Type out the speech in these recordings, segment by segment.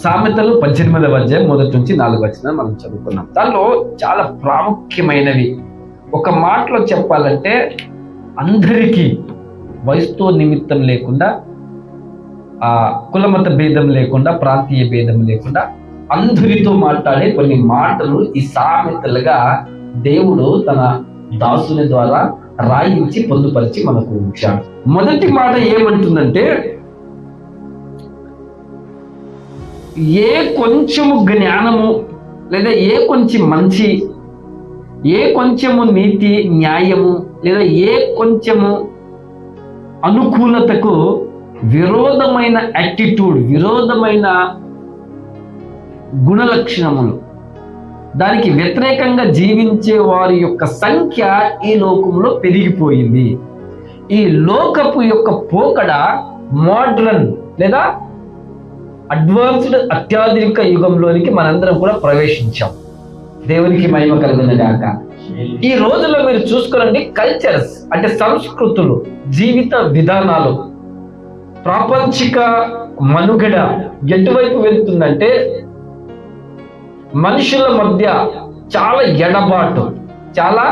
సామెతలు 18వ అధ్యాయం 1-4 మనం చదువుకున్నాం. దానిలో చాలా ప్రాముఖ్యమైనవి. ఒక మాటలో చెప్పాలంటే అందరికీ వయసుతో నిమిత్తం లేకుండా, కులమత భేదం లేకుండా, ప్రాంతీయ భేదం లేకుండా అందరితో మాట్లాడే కొన్ని మాటలు ఈ సామెతలుగా దేవుడు తన దాసుని ద్వారా రాయించి పొందుపరిచి మనకు ఉంచాడు. మొదటి మాట ఏమంటుందంటే, ఏ కొంచెము జ్ఞానము లేదా ఏ కొంచెం మంచి, ఏ కొంచెము నీతి న్యాయము లేదా ఏ కొంచెము అనుకూలతకు విరోధమైన యాటిట్యూడ్, విరోధమైన గుణలక్షణములు, దానికి వ్యతిరేకంగా జీవించే వారి యొక్క సంఖ్య ఈ లోకంలో పెరిగిపోయింది. ఈ లోకపు యొక్క పోకడ మోడ్రన్ లేదా అడ్వాన్స్డ్ అత్యాధునిక యుగంలోనికి మనందరం కూడా ప్రవేశించాం. దేవునికి మహిమ కలుగును గాక. ఈ రోజుల్లో మీరు చూసుకోండి, కల్చర్స్ అంటే సంస్కృతులు, జీవిత విధానాలు, ప్రాపంచిక మనుగడ ఎటువైపు వెళ్తుందంటే మనుషుల మధ్య చాలా ఎడబాటు, చాలా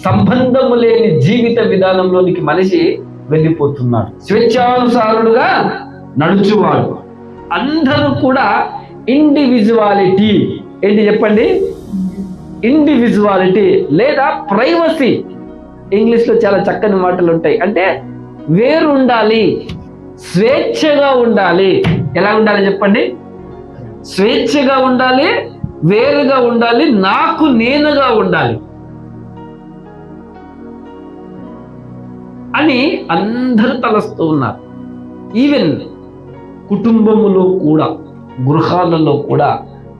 సంబంధము లేని జీవిత విధానంలోనికి మనిషి వెళ్ళిపోతున్నాడు. స్వేచ్ఛానుసారుడుగా నడుచువాడు. అందరూ కూడా ఇండివిజువాలిటీ, ఏంటి చెప్పండి, ఇండివిజువాలిటీ లేదా ప్రైవసీ, ఇంగ్లీష్లో చాలా చక్కని మాటలు ఉంటాయి. అంటే వేరు ఉండాలి, స్వేచ్ఛగా ఉండాలి. ఎలా ఉండాలి చెప్పండి? స్వేచ్ఛగా ఉండాలి, వేరుగా ఉండాలి, నాకు నేనుగా ఉండాలి అని అందరూ తలస్తూ ఉన్నారు. ఈవెన్ కుటుంబములో కూడా, గృహాలలో కూడా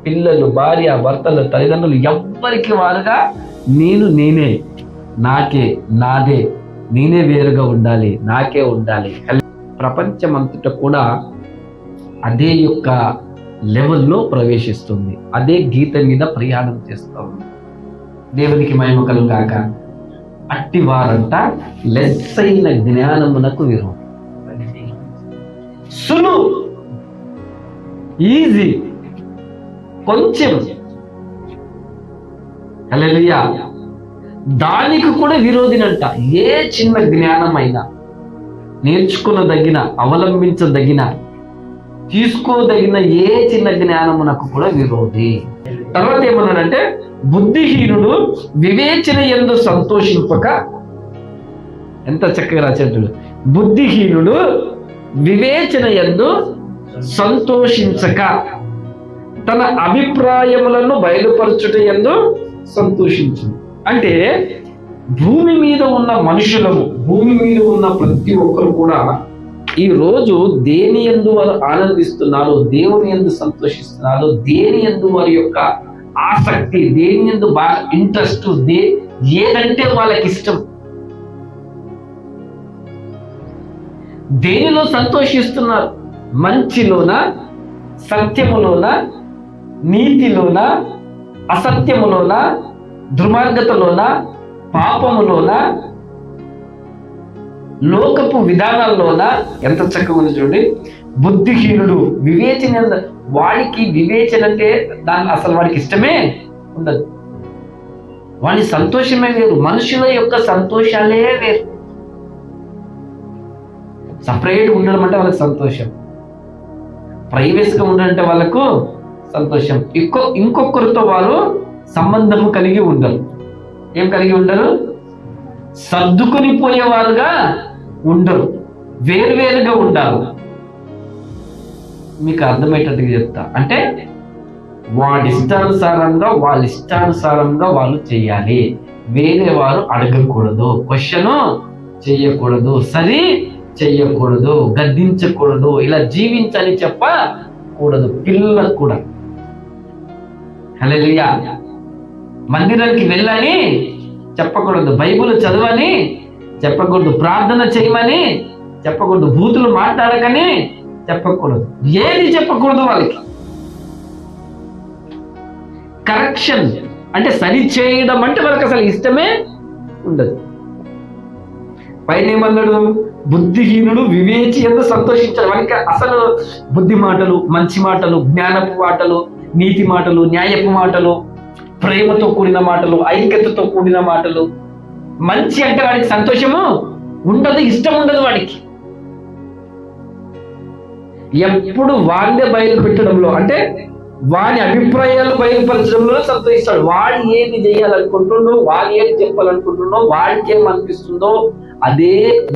పిల్లలు, భార్య, భర్తలు, తల్లిదండ్రులు ఎవ్వరికి వారుగా నేనే, నాకే, నాదే, నేనే వేరుగా ఉండాలి, నాకే ఉండాలి. ప్రపంచమంతటా కూడా అదే యొక్క లెవెల్లో ప్రవేశిస్తుంది, అదే గీత మీద ప్రయాణం చేస్తూ ఉంది. దేవునికి మహిమ కలుగు గాక. అట్టి వారంట లెస్సైన జ్ఞానమునకు విరోధం. సులువు, ఈజీ, కొంచెం, హల్లెలూయా, దానికి కూడా విరోధినంట. ఏ చిన్న జ్ఞానమైనా, నేర్చుకునదగిన, అవలంబించదగిన, తీసుకోదగిన ఏ చిన్న జ్ఞానమునకు కూడా విరోధి. తర్వాత ఏమన్నాడంటే, బుద్ధిహీనుడు వివేచన యందు సంతోషింపక, ఎంత చక్కగా రాశాడు, బుద్ధిహీనుడు వివేచన యందు సంతోషించక తన అభిప్రాయములను బయలుపరచుట యందు సంతోషించు. అంటే భూమి మీద ఉన్న మనుషులము, భూమి మీద ఉన్న ప్రతి ఒక్కరు కూడా ఈ రోజు దేని యందు వారు ఆనందిస్తున్నారు, దేవుని యందు సంతోషిస్తున్నారు, దేని యందు వారి యొక్క ఆసక్తి, దేని యందు బాగా ఇంట్రెస్ట్, ఏదంటే వాళ్ళకి ఇష్టం, దేనిలో సంతోషిస్తున్నారు? మంచిలోన, సత్యములోన, నీతిలోన, అసత్యములోన, దుర్మార్గతలోన, పాపములోన, లోకపు విధానాల్లోన. ఎంత చక్కగా ఉంది చూడండి. బుద్ధిహీనుడు వివేచన, వాడికి వివేచన అంటే దాని అసలు వాడికి ఇష్టమే ఉండదు, వాడి సంతోషమే వేరు, మనుషుల యొక్క సంతోషాలే వేరు. సపరేట్గా ఉండడం అంటే వాళ్ళకి సంతోషం, ప్రైవేట్గా ఉండడం అంటే వాళ్ళకు సంతోషం. ఇంకొకరితో వారు సంబంధం కలిగి ఉండరు. ఏం కలిగి ఉండరు? సర్దుకొని పోయేవారుగా ఉండరు, వేరువేరుగా ఉండాలి. మీకు అర్థమయ్యేటట్టుగా చెప్తా. అంటే వాళ్ళ ఇష్టానుసారంగా వాళ్ళు చేయాలి, వేరే వారు అడగకూడదు, క్వశ్చన్ చెయ్యకూడదు, సరి చెయ్యకూడదు, గద్దించకూడదు, ఇలా జీవించని చెప్పకూడదు. పిల్లలకు కూడా హల్లెలూయా, మందిరానికి వెళ్ళని చెప్పకూడదు, బైబిల్ చదవని చెప్పకూడదు, ప్రార్థన చేయమని చెప్పకూడదు, బూతులు మాట్లాడకని చెప్పకూడదు, ఏది చెప్పకూడదు. వాళ్ళకి కరెక్షన్ అంటే సరి చేయడం అంటే వాళ్ళకి అసలు ఇష్టమే ఉండదు. పైన ఏమన్నాడు? బుద్ధిహీనుడు వివేచి ఎందు సంతోషించాడు. వానికి అసలు బుద్ధి మాటలు, మంచి మాటలు, జ్ఞానపు మాటలు, నీతి మాటలు, న్యాయపు మాటలు, ప్రేమతో కూడిన మాటలు, ఐక్యతతో కూడిన మాటలు, మంచి అంటే వాడికి సంతోషము ఉండదు, ఇష్టం ఉండదు వాడికి. ఎప్పుడు వాడినే బయలు పెట్టడంలో, అంటే వాడి అభిప్రాయాలు బయలుపరచడంలో సంతోషిస్తాడు. వాడు ఏది చేయాలనుకుంటుండో, వాడు ఏది చెప్పాలనుకుంటుండో, వాడికి ఏమనిపిస్తుందో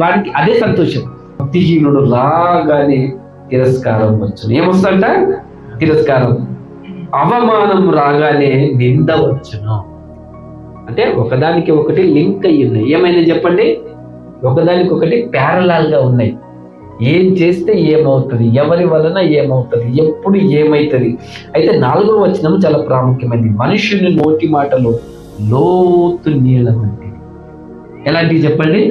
వాడికి అదే సంతోషం. భక్తిహీనుడు రాగానే తిరస్కారం వచ్చును. ఏమొస్తుందంట? తిరస్కారం. అవమానం రాగానే నింద వచ్చును. అంటే ఒకదానికి ఒకటి లింక్ అయ్యి ఉన్నాయి. ఏమైనా చెప్పండి? ఒకదానికి ఒకటి ప్యారలాల్ గా ఉన్నాయి. ఏం చేస్తే ఏమవుతుంది, ఎవరి వలన ఏమవుతుంది, ఎప్పుడు ఏమవుతుంది. అయితే 4వ వచనం చాలా ప్రాముఖ్యమైనది. మనుషుని నోటి మాటలు లోతు నీళ్ళ వంటివి. ఎలాంటివి చెప్పండి?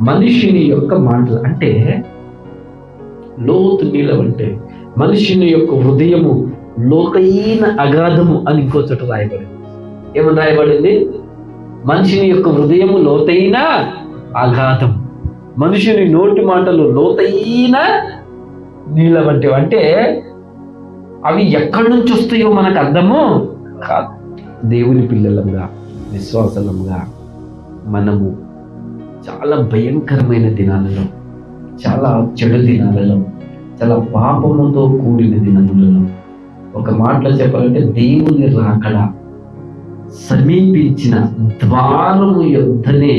మనుషుని యొక్క మాటలు అంటే లోతు నీళ్ళ వంటివి. మనుషుని యొక్క హృదయము లోతైన అగాధము అని ఇంకో చోట రాయబడింది. ఏమని రాయబడింది? మనుషుని యొక్క హృదయము లోతైన అగాధం, మనుషుని నోటి మాటలు లోతైన నీళ్ళ వంటివి. అంటే అవి ఎక్కడి నుంచి వస్తాయో మనకు అర్థము కాదు. దేవుని పిల్లలంగా, విశ్వాసలంగా మనము చాలా భయంకరమైన దినాలలో, చాలా చెడు దినాలలో, చాలా పాపముతో కూడిన దినములలో, ఒక మాటలో చెప్పాలంటే దేవుని రాకడ సమీపించిన ద్వారము యొద్దనే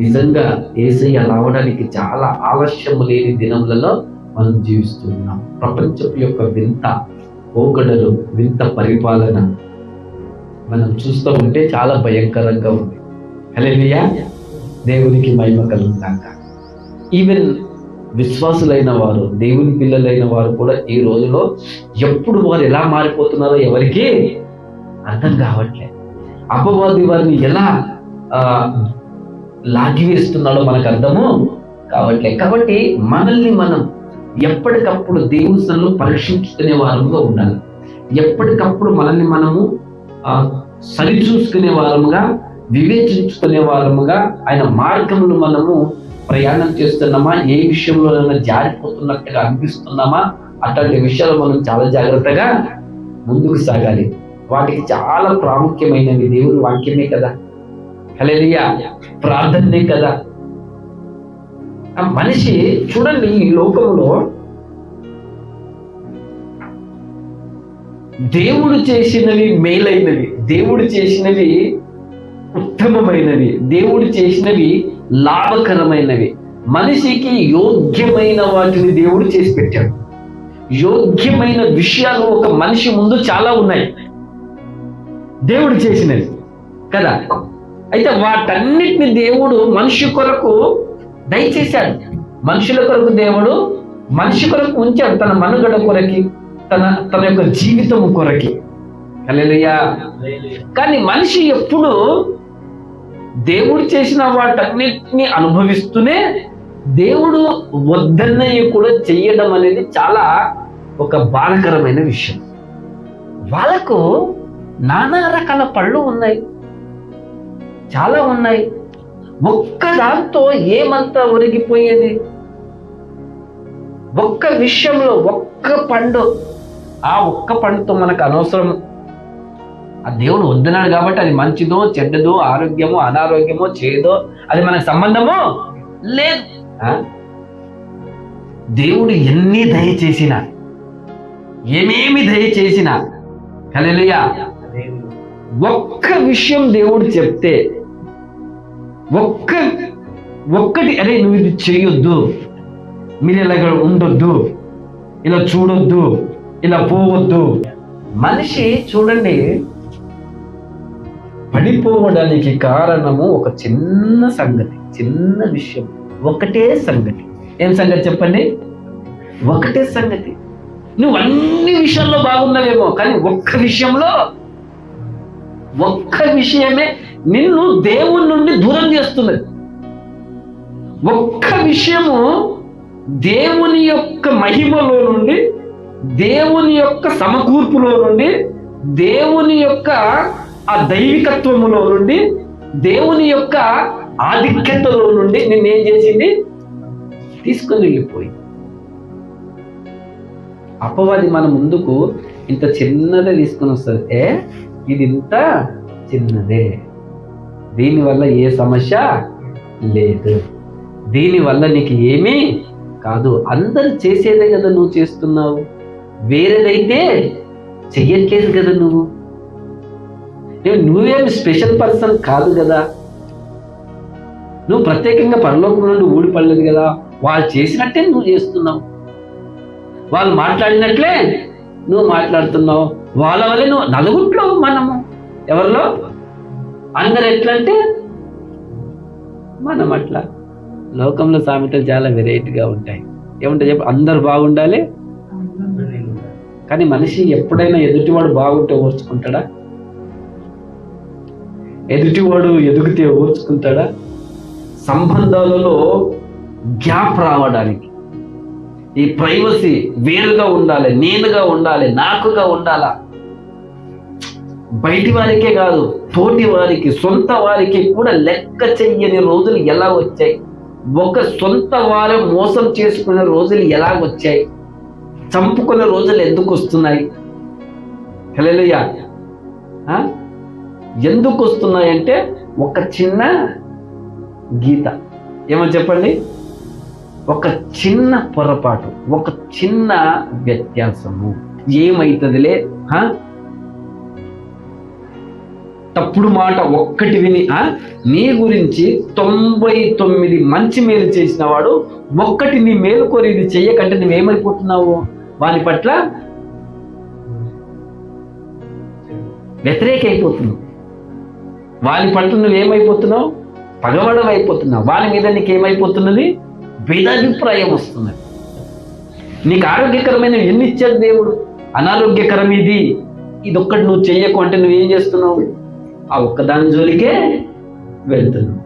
నిజంగా యేసయ్య రావడానికి చాలా ఆలస్యము లేని దినములలో మనం జీవిస్తున్నాం. ప్రపంచపు యొక్క వింత పోకడలు, వింత పరిపాలన మనం చూస్తూ ఉంటే చాలా భయంకరంగా ఉంది. హల్లెలూయా, దేవునికి మహిమ కలుగుగాక. ఈవెన్ విశ్వాసులైన వారు, దేవుని పిల్లలైన వారు కూడా ఈ రోజులో ఎప్పుడు వారు ఎలా మారిపోతున్నారో ఎవరికి అర్థం కావట్లేదు. అపవాది వారిని ఎలా లాగివేస్తున్నాడో మనకు అర్థము కావట్లేదు. కాబట్టి మనల్ని మనం ఎప్పటికప్పుడు దేవుని సన్నిధిలో పరీక్షించుకునే వారముగా ఉండాలి. ఎప్పటికప్పుడు మనల్ని మనము సరిచూసుకునే వారముగా, వివేచించుకునే వారముగా, ఆయన మార్గంలో మనము ప్రయాణం చేస్తున్నామా, ఏ విషయంలోనైనా జారిపోతున్నట్టుగా అనిపిస్తున్నామా, అట్లాంటి విషయాలు మనం చాలా జాగ్రత్తగా ముందుకు సాగాలి. వాటికి చాలా ప్రాముఖ్యమైనవి దేవుని వాక్యమే కదా, హల్లెలూయా, ప్రార్థనే కదా. ఆ మనిషి చూడండి, ఈ లోకంలో దేవుడు చేసినవి మేలైనవి, దేవుడు చేసినవి ఉత్తమమైనవి, దేవుడు చేసినవి లాభకరమైనవి, మనిషికి యోగ్యమైన వాటిని దేవుడు చేసి పెట్టాడు. యోగ్యమైన విషయాలు ఒక మనిషి ముందు చాలా ఉన్నాయి దేవుడు చేసినవి కదా. అయితే వాటన్నిటిని దేవుడు మనిషి కొరకు దయచేశాడు. మనుషుల కొరకు దేవుడు మనిషి కొరకు ఉంచాడు, తన మనుగడ కొరకి, తన యొక్క జీవితం కొరకి. హల్లెలూయా. కానీ మనిషి ఎప్పుడు దేవుడు చేసిన వాటన్నిటిని అనుభవిస్తూనే దేవుడు వద్దన్నయ్య కూడా చెయ్యడం అనేది చాలా ఒక బాధకరమైన విషయం. వాళ్ళకు నానా రకాల పళ్ళు ఉన్నాయి, చాలా ఉన్నాయి. ఒక్క దాంతో ఏమంతా ఒరిగిపోయేది? ఒక్క విషయంలో ఒక్క పండు, ఆ ఒక్క పండుతో మనకు అనవసరం. ఆ దేవుడు వద్దన్నాడు కాబట్టి అది మంచిదో చెడ్డదో, ఆరోగ్యమో అనారోగ్యమో, చేదో, అది మనకు సంబంధమో లేదు. దేవుడు ఎన్ని దయచేసినా, ఏమేమి దయచేసినా, హల్లెలూయా, ఒక్క విషయం దేవుడు చెప్తే, ఒక్కటి అరే నువ్వు ఇది చేయొద్దు, మీరు ఇలాగ ఉండొద్దు, ఇలా చూడొద్దు, ఇలా పోవద్దు. మనిషి చూడండి పడిపోవడానికి కారణము ఒక చిన్న సంగతి, చిన్న విషయం, ఒకటే సంగతి. ఏం సంగతి చెప్పండి? ఒకటే సంగతి. నువ్వు అన్ని విషయాల్లో బాగున్నావేమో, కానీ ఒక్క విషయమే నిన్ను దేవుని నుండి దూరం చేస్తున్నది. ఒక్క విషయము దేవుని యొక్క మహిమలో నుండి, దేవుని యొక్క సమకూర్పులో నుండి, దేవుని యొక్క ఆ దైవికత్వములో నుండి, దేవుని యొక్క ఆధిక్యతలో నుండి నిన్నేం చేసింది? తీసుకొని వెళ్ళిపోయింది. అపవాది మన ముందుకు ఇంత చిన్నదే తీసుకొని వస్తుంది. ఇది ఇంత చిన్నదే, దీనివల్ల ఏ సమస్య లేదు, దీనివల్ల నీకు ఏమీ కాదు, అందరు చేసేదే కదా నువ్వు చేస్తున్నావు, వేరేదైతే చెయ్యట్లేదు కదా నువ్వేమి స్పెషల్ పర్సన్ కాదు కదా, నువ్వు ప్రత్యేకంగా పరలోకం నుండి ఊడిపడలేదు కదా, వాళ్ళు చేసినట్టే నువ్వు చేస్తున్నావు, వాళ్ళు మాట్లాడినట్లే నువ్వు మాట్లాడుతున్నావు, వాళ్ళ వల్లే నువ్వు నలుగుట్లో మనము ఎవరిలో అందరు ఎట్లంటే మనం అట్లా. లోకంలో సామెతలు చాలా వెరైటీగా ఉంటాయి. ఏముంటాయి చెప్పు? అందరు బాగుండాలి, కానీ మనిషి ఎప్పుడైనా ఎదుటివాడు బాగుంటే ఓర్చుకుంటాడా? ఎదుటివాడు ఎదుగుతే ఓర్చుకుంటాడా? సంబంధాలలో గ్యాప్ రావడానికి, ఈ ప్రైవసీ వేరుగా ఉండాలి, నేనుగా ఉండాలి, నాకుగా ఉండాలా, బయటి వారికే కాదు తోటి వారికి, సొంత వారికి కూడా లెక్క చెయ్యని రోజులు ఎలా వచ్చాయి, ఒక సొంత వారు మోసం చేసుకునే రోజులు ఎలా వచ్చాయి, చంపుకునే రోజులు ఎందుకు వస్తున్నాయి? హల్లెలూయా. ఎందుకు వస్తున్నాయంటే ఒక చిన్న గీత, ఏమని చెప్పండి, ఒక చిన్న పొరపాటు, ఒక చిన్న వ్యత్యాసము ఏమైతుందిలే, తప్పుడు మాట ఒక్కటి విని నీ గురించి 99 మంచి మేలు చేసిన వాడు ఒక్కటి నీ మేలు కోరి ఇది చెయ్యకంటే నువ్వేమైపోతున్నావు? వాని పట్ల వ్యతిరేక అయిపోతున్నావు, వాని పట్ల నువ్వేమైపోతున్నావు? పగవడం అయిపోతున్నావు, వాని మీద నీకేమైపోతున్నది? భేదాభిప్రాయం వస్తున్నది. నీకు ఆరోగ్యకరమైన ఎన్ని ఇచ్చాడు దేవుడు, అనారోగ్యకరం ఇది ఒక్కటి నువ్వు చెయ్యకు అంటే నువ్వేం చేస్తున్నావు? ఆ ఒక్కదాని జోలికే వెళ్తున్నావు.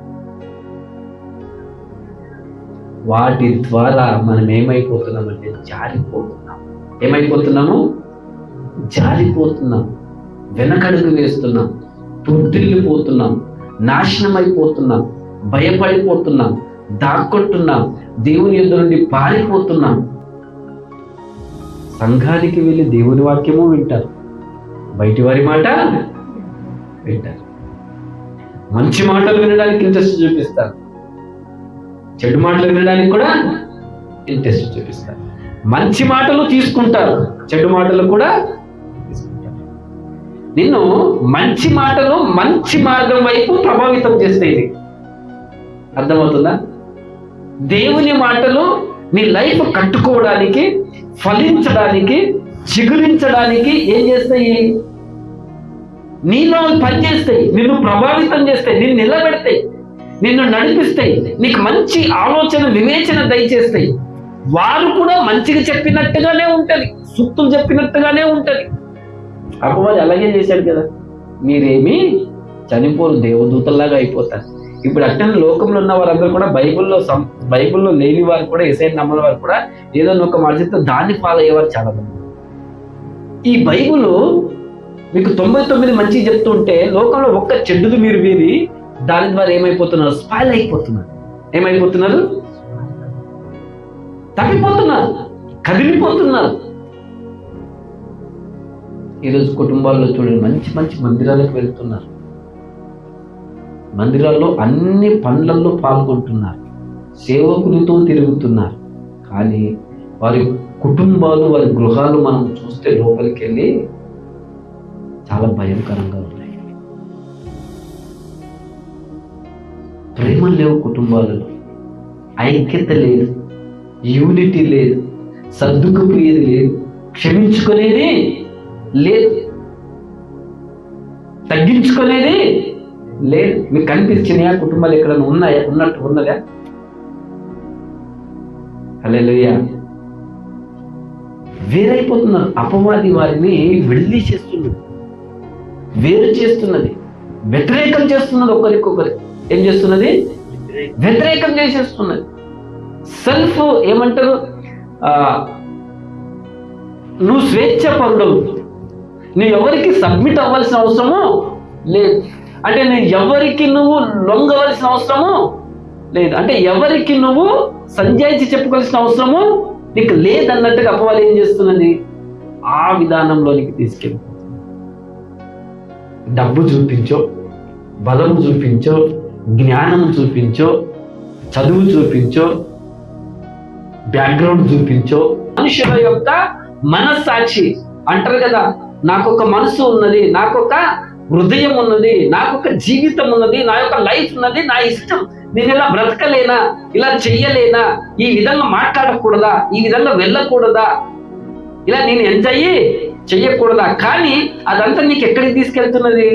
వాటి ద్వారా మనం ఏమైపోతున్నామంటే జారిపోతున్నాం. ఏమైపోతున్నాము? జారిపోతున్నాం, వెనకడుగు వేస్తున్నాం, తొట్టిల్లిపోతున్నాం, నాశనం అయిపోతున్నాం, భయపడిపోతున్నాం, దాక్కొట్టున్నాం, దేవుని యుద్ధ నుండి పారిపోతున్నాం. సంఘానికి వెళ్ళి దేవుని వాక్యము వింటారు, బయటి వారి మాట వింటారు, మంచి మాటలు వినడానికి ఇంట్రెస్ట్ చూపిస్తారు, చెడు మాటలు వినడానికి కూడా ఇంట్రెస్ట్ చూపిస్తారు. మంచి మాటలు తీసుకుంటారు, చెడు మాటలు కూడా తీసుకుంటారు. నిన్ను మంచి మాటలు మంచి మార్గం వైపు ప్రభావితం చేస్తాయి. అర్థమవుతుందా? దేవుని మాటలు నీ లైఫ్ కట్టుకోవడానికి, ఫలించడానికి, చిగురించడానికి ఏం చేస్తాయి? నీలో పనిచేస్తాయి, నిన్ను ప్రభావితం చేస్తాయి, నిన్ను నిలబెడతాయి, నిన్ను నడిపిస్తాయి, నీకు మంచి ఆలోచన వివేచన దయచేస్తాయి. వారు కూడా మంచిగా చెప్పినట్టుగానే ఉంటది, సూక్తులు చెప్పినట్టుగానే ఉంటది. అపవాది అలాగే చేశాడు కదా, మీరేమీ చనిపోరు, దేవదూతల్లాగా అయిపోతారు. ఇప్పుడు అట్టని లోకంలో ఉన్న వారందరూ కూడా బైబిల్లో లేని వారు కూడా, యేసయ్యని నమ్మని వారు కూడా ఏదో ఒక మాట చెప్తే దాన్ని ఫాలో అయ్యేవారు చాలా మంది. ఈ బైబిల్ మీకు 99 మంచి చెప్తుంటే లోకంలో ఒక్క చెడ్డుది మీరు విని దాని ద్వారా ఏమైపోతున్నారు? స్పాయిల్ అయిపోతున్నారు. ఏమైపోతున్నారు? తప్పిపోతున్నారు, కదిలిపోతున్నారు. ఈరోజు కుటుంబాల్లో చూడండి, మంచి మంచి మందిరాలకు వెళ్తున్నారు, మందిరాల్లో అన్ని పనులలో పాల్గొంటున్నారు, సేవకులతో తిరుగుతున్నారు. కానీ వారి కుటుంబాలు, వారి గృహాలు మనం చూస్తే లోపలికి వెళ్ళి చాలా భయంకరంగా ఉన్నాయి. ప్రేమలు లేవు కుటుంబాలలో, ఐక్యత లేదు, యూనిటీ లేదు, సర్దుకుపోయేది లేదు, క్షమించుకునేది లేదు, తగ్గించుకునేది లేదు. మీకు కనిపించినాయా కుటుంబాలు ఎక్కడైనా ఉన్నాయా? ఉన్నదా? హల్లెలూయా. వేరైపోతున్నారు. అపవాది వారిని విడిది చేస్తున్నది, వేరు చేస్తున్నది, వ్యతిరేకం చేస్తున్నది. ఒకరికొకరు ఏం చేస్తున్నది? వ్యతిరేకం చేసేస్తున్నది. సెల్ఫ్ ఏమంటారు? నువ్వు స్వేచ్ఛ పరుడవు, నువ్వు ఎవరికి సబ్మిట్ అవ్వాల్సిన అవసరము లేదు. అంటే నేను ఎవరికి నువ్వు లొంగవలసిన అవసరము లేదు, అంటే ఎవరికి నువ్వు సంజాయిచి చెప్పుకోవాల్సిన అవసరము నీకు లేదన్నట్టుగా అపవాది ఏం చేస్తున్నది, ఆ విధానంలోనికి తీసుకెళ్ళి డబ్బు చూపించో, బలం చూపించో, జ్ఞానం చూపించో, చదువు చూపించో, బ్యాక్గ్రౌండ్ చూపించో, మనుషుల యొక్క మనస్సాక్షి అంటారు కదా, నాకొక మనసు ఉన్నది, నాకొక హృదయం ఉన్నది, నాకొక జీవితం ఉన్నది, నా యొక్క లైఫ్ ఉన్నది, నా ఇష్టం, నేను ఇలా బ్రతకలేనా, ఇలా చెయ్యలేనా, ఈ విధంగా మాట్లాడకూడదా, ఈ విధంగా వెళ్ళకూడదా, ఇలా నేను ఎంజాయ్ చెయ్యకూడదా, కానీ అదంతా నీకు ఎక్కడికి తీసుకెళ్తున్నది,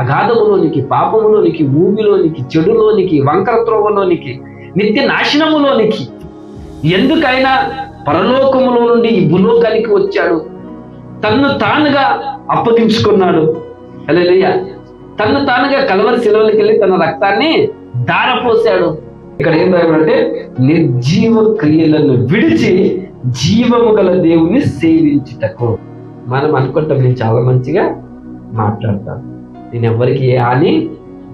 అగాధములోనికి, పాపములోనికి, భూమిలోనికి, చెడులోనికి, వంకర త్రోవలోనికి, నిత్య నాశనములోనికి. ఎందుకైనా పరలోకములో నుండి ఈ భూలోకానికి వచ్చాడు, తన్ను తానుగా అప్పగించుకున్నాడు. హల్లెలూయా. తన్ను తానుగా కలవరి శిలువకి వెళ్ళి తన రక్తాన్ని ధారపోసాడు. ఇక్కడ ఏం రాయబడంటే నిర్జీవ క్రియలను విడిచి జీవము గల దేవుని సేవించుటకు. మనం అనుకుంటాం నేను చాలా మంచిగా మాట్లాడతాను, నేను ఎవరికి ఏ హాని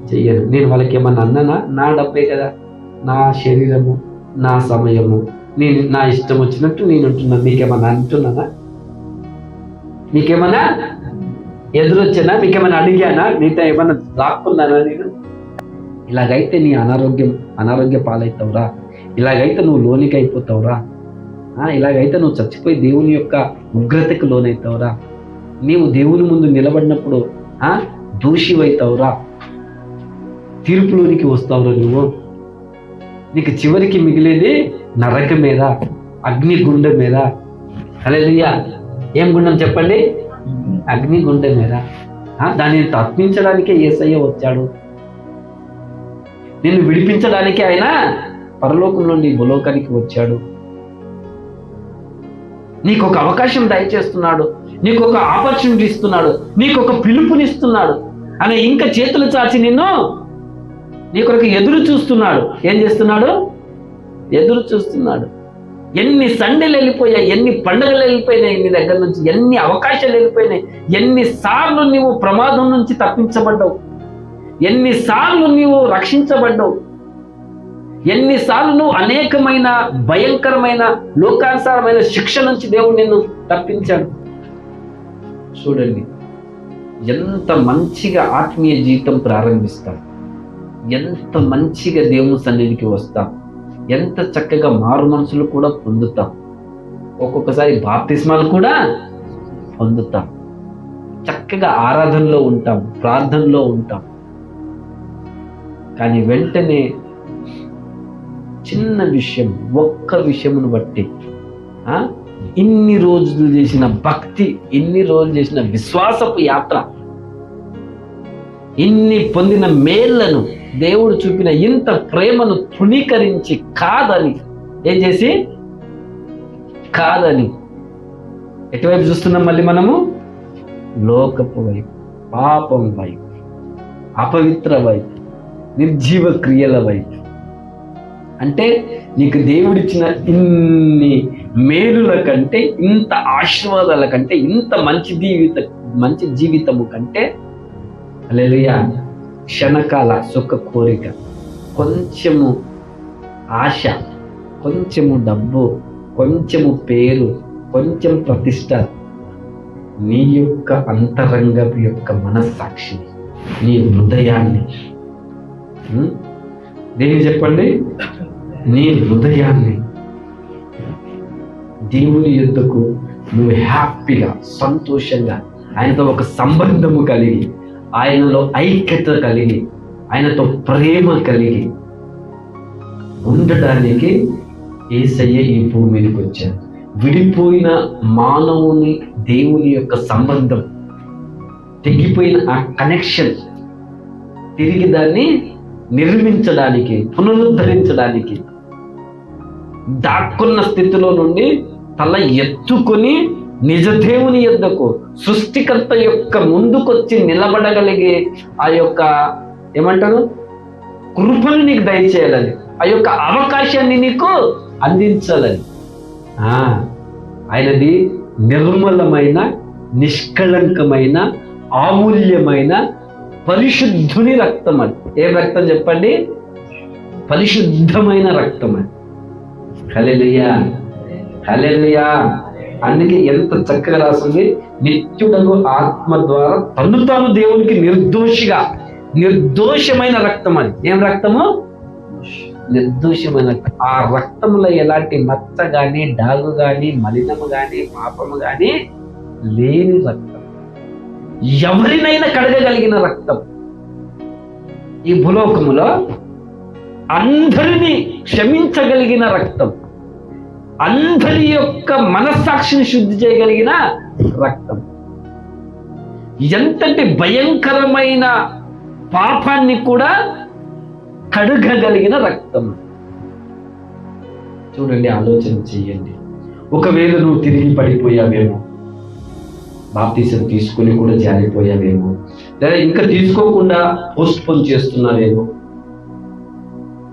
చెయ్యను, నేను వాళ్ళకి ఏమన్నా అన్నానా, నా డబ్బే కదా, నా శరీరము, నా సమయము, నేను నా ఇష్టం వచ్చినట్టు నేను ఉంటున్నాను, మీకేమన్నా అంటున్నానా, మీకేమన్నా ఎదురొచ్చానా, మీకేమైనా అడిగానా, నీతో ఏమన్నా లాక్కున్నానా నేను? ఇలాగైతే నీ అనారోగ్య పాలవుతావురా, ఇలాగైతే నువ్వు లోనికి అయిపోతావురా, ఇలాగైతే నువ్వు చచ్చిపోయి దేవుని యొక్క ఉగ్రతకు లోనవుతావురా, నీవు దేవుని ముందు నిలబడినప్పుడు దూషివైతావురా, తీర్పులోనికి వస్తావురా, నీకు చివరికి మిగిలేది నరకం మీద, అగ్నిగుండం మీద. హల్లెలూయా. ఏం గుండం చెప్పండి? అగ్నిగుండం మీద. దానిని తప్పించడానికే యేసయ్య వచ్చాడు, నిన్ను విడిపించడానికి ఆయన పరలోకం నుండి భూలోకానికి వచ్చాడు. నీకు ఒక అవకాశం దయచేస్తున్నాడు, నీకు ఒక ఆపర్చునిటీ ఇస్తున్నాడు, నీకు ఒక పిలుపునిస్తున్నాడు. అని ఇంకా చేతులు చాచి నిన్ను నీ కొరకు ఎదురు చూస్తున్నాడు. ఏం చేస్తున్నాడు? ఎదురు చూస్తున్నాడు. ఎన్ని సండేలు వెళ్ళిపోయాయి, ఎన్ని పండుగలు వెళ్ళిపోయినాయి నీ దగ్గర నుంచి, ఎన్ని అవకాశాలు వెళ్ళిపోయినాయి, ఎన్నిసార్లు నీవు ప్రమాదం నుంచి తప్పించబడ్డావు, ఎన్నిసార్లు నీవు రక్షించబడ్డావు, ఎన్నిసార్లు నువ్వు అనేకమైన భయంకరమైన లోకానుసారమైన శిక్ష నుంచి దేవుడు నిన్ను తప్పించాడు. చూడండి ఎంత మంచిగా ఆత్మీయ జీవితం ప్రారంభిస్తాం, ఎంత మంచిగా దేవుని సన్నిధికి వస్తాం, ఎంత చక్కగా మారు మనసులు కూడా పొందుతాం, ఒక్కొక్కసారి బాప్తిస్మాలు కూడా పొందుతాం, చక్కగా ఆరాధనలో ఉంటాం, ప్రార్థనలో ఉంటాం. కానీ వెంటనే చిన్న విషయం, ఒక్క విషయమును బట్టి ఇన్ని రోజులు చేసిన భక్తి, ఇన్ని రోజులు చేసిన విశ్వాసపు యాత్ర, ఇన్ని పొందిన మేళ్లను, దేవుడు చూపిన ఇంత ప్రేమను తృణీకరించి కాదని ఏం చేసి, కాదని ఎటువైపు చూస్తున్నాం? మళ్ళీ మనము లోకపు వైపు, పాపం వైపు, అపవిత్ర వైపు, నిర్జీవ క్రియల వైపు. అంటే నీకు దేవుడిచ్చిన ఇన్ని మేలుల కంటే, ఇంత ఆశీర్వాదాల కంటే, ఇంత మంచి జీవితము కంటే, హల్లెలూయా, క్షణకాల సుఖ కోరిక, కొంచెము ఆశ, కొంచెము డబ్బు, కొంచెము పేరు, కొంచెం ప్రతిష్ట, నీ యొక్క అంతరంగపు యొక్క మనస్సాక్షిని, నీ హృదయాన్ని, దేని చెప్పండి, నీ హృదయాన్ని దేవుని యొద్దకు నువ్వు హ్యాపీగా, సంతోషంగా, ఆయనతో ఒక సంబంధము కలిగి, ఆయనలో ఐక్యత కలిగి, ఆయనతో ప్రేమ కలిగి ఉండడానికి యేసయ్య ఈ భూమి మీదకి వచ్చాడు. విడిపోయిన మానవుని దేవుని యొక్క సంబంధం, తెగిపోయిన ఆ కనెక్షన్ తిరిగి దాన్ని నిర్మించడానికి, పునరుద్ధరించడానికి, దాక్కున్న స్థితిలో నుండి తల ఎత్తుకొని నిజ దేవుని యొద్దకు, సృష్టికర్త యొక్క ముందుకొచ్చి నిలబడగలిగే ఆ యొక్క ఏమంటారు కృపను నీకు దయచేయాలని, ఆ యొక్క అవకాశాన్ని నీకు అందించాలని. ఆయనది నిర్మలమైన, నిష్కళంకమైన, అమూల్యమైన పరిశుద్ధుని రక్తం అది. ఏం రక్తం చెప్పండి? పరిశుద్ధమైన రక్తం అది. హల్లెలూయా, హల్లెలూయా. అందుకే ఎంత చక్కగా రాసింది, నిత్యుడగు ఆత్మ ద్వారా తను తాను దేవునికి నిర్దోషమైన రక్తం అది. ఏం రక్తము? నిర్దోషమైన రక్తం. ఆ రక్తంలో ఎలాంటి మచ్చ గాని, డాగు గాని, మలినము గాని, పాపము గాని లేని రక్తం. ఎవరినైనా కడగగలిగిన రక్తం. ఈ భూలోకములో అందరినీ క్షమించగలిగిన రక్తం, అందరి యొక్క మనస్సాక్షిని శుద్ధి చేయగలిగిన రక్తం. ఎంతటి భయంకరమైన పాపాన్ని కూడా కడగగలిగిన రక్తం. చూడండి, ఆలోచన చెయ్యండి. ఒకవేళ నువ్వు తిరిగి పడిపోయావేమో, బాప్తీసం తీసుకుని కూడా జారిపోయావేమో, లేదా ఇంకా తీసుకోకుండా పోస్ట్పోన్ చేస్తున్నావేమో,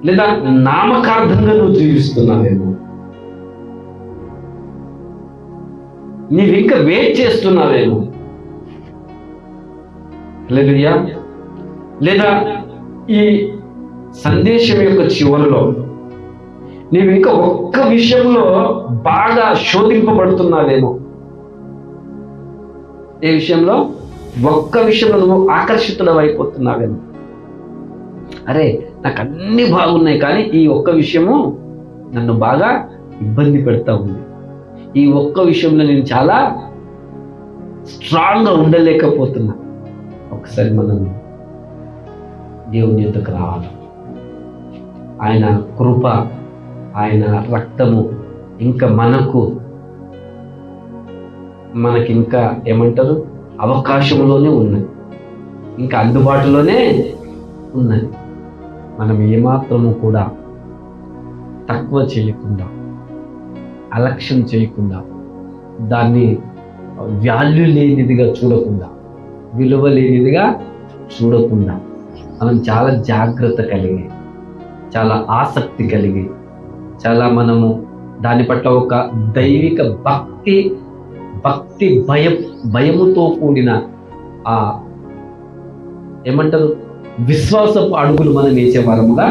లేదా నామకార్థంగా నువ్వు జీవిస్తున్నావేమో, నీవు ఇంకా వెయిట్ చేస్తున్నావేమో, లేదా ఈ సందేశం యొక్క చివరిలో నీవు ఇంకా ఒక్క విషయంలో బాగా శోధింపబడుతున్నావేమో. ఏ విషయంలో? ఒక్క విషయంలో నువ్వు ఆకర్షితులు అయిపోతున్నావేమో. అరే, నాకు అన్ని బాగున్నాయి, కానీ ఈ ఒక్క విషయము నన్ను బాగా ఇబ్బంది పెడతా ఉంది. ఈ ఒక్క విషయంలో నేను చాలా స్ట్రాంగ్గా ఉండలేకపోతున్నా. ఒకసారి మనం దేవుని యొద్దకు రావాలి. ఆయన కృప, ఆయన రక్తము ఇంకా మనకింకా ఏమంటారు, అవకాశంలోనే ఉన్నది, ఇంకా అందుబాటులోనే ఉన్నది. మనం ఏమాత్రము కూడా తక్కువ చేయకుండా, అలక్ష్యం చేయకుండా, దాన్ని వాల్యూ లేనిదిగా చూడకుండా, విలువ లేనిదిగా చూడకుండా, మనం చాలా జాగ్రత్త కలిగి, చాలా ఆసక్తి కలిగి, చాలా మనము దాని పట్ల ఒక దైవిక భక్తి భయముతో కూడిన ఏమంటారు, విశ్వాసపు అడుగులు మనం వేసే వారముగా